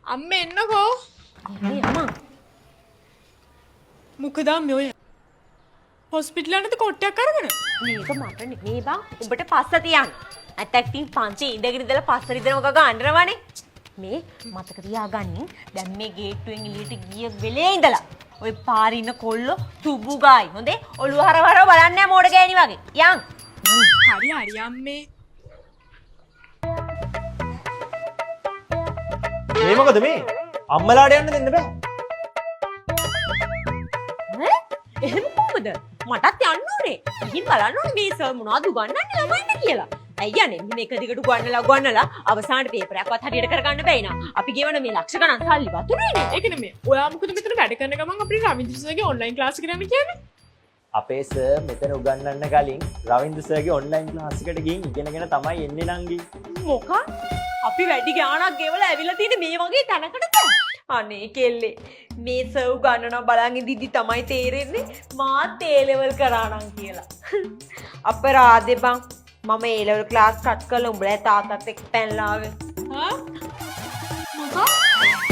අම්ම එන්නකෝ. මේ අම්මා මොකද අම්මේ ඔය හොස්පිටල් යන්නද කොට්ටයක් අරගෙන? මේක මට නෙමෙයි බං. උඹට පස්ස තියන්න. ඇත්තටින් පන්ති ඉඳගෙන ඉඳලා පස්ස රිදෙන මොකක් ගන්නවනේ. මේ මතක තියාගනින්. දැන් මේ ගේට්ටුවෙන් එළියට ගිය වෙලේ ඉඳලා ඔය පාරේ ඉන්න කොල්ලෝ තුබු ගායි. හොඳේ? ඔළුව හරවර බලන්නේ නැහැ මෝඩ ගෑණි වගේ. යන්. හරි අම්මේ. මේ මොකද මේ? අම්මලාට යන්න දෙන්න බෑ. එහෙම කොහමද? මටත් යන්න ඕනේ. ගිහින් බලන්න ඕනේ මේ සර් මොනවද උගන්වන්නේ ළමයින්ට කියලා. ඇයි යන්නේ? මේක දිගට උගන්වලා අවසානට පේපරයක්වත් හරියට කරගන්න බැයි නා. අපි ගෙවන මේ ලක්ෂ ගණන් සල්ලි වතුරේනේ. ඒක නෙමෙයි. ඔයා මොකද මෙතන වැඩ කරන ගමන් අපිට රවින්ද්‍ර සර්ගේ ඔන්ලයින් ක්ලාස් එක යන්න කියන්නේ? අපේ සර් මෙතන උගන්වන්න කලින් රවින්ද්‍ර සර්ගේ ඔන්ලයින් ක්ලාස් එකට ගිහින් ඉගෙනගෙන තමයි එන්නේ නංගි. මොකක්? අපි වැඩි ගාණක් ගෙවලා ඇවිල්ලා තියෙන්නේ මේ වගේ තැනකටද? අනේ කෙල්ලේ මේ සර් උගන්වන බලන් ඉඳිදි තමයි තේරෙන්නේ මාත් ඒ ලෙවල් කරා නම් කියලා. අපරාධේ බං. මම ඒ ලෙවල් ක්ලාස් කට් කරලා උඹලා තාත්තත් එක්ක පැනලා ආවේ. මොකක්?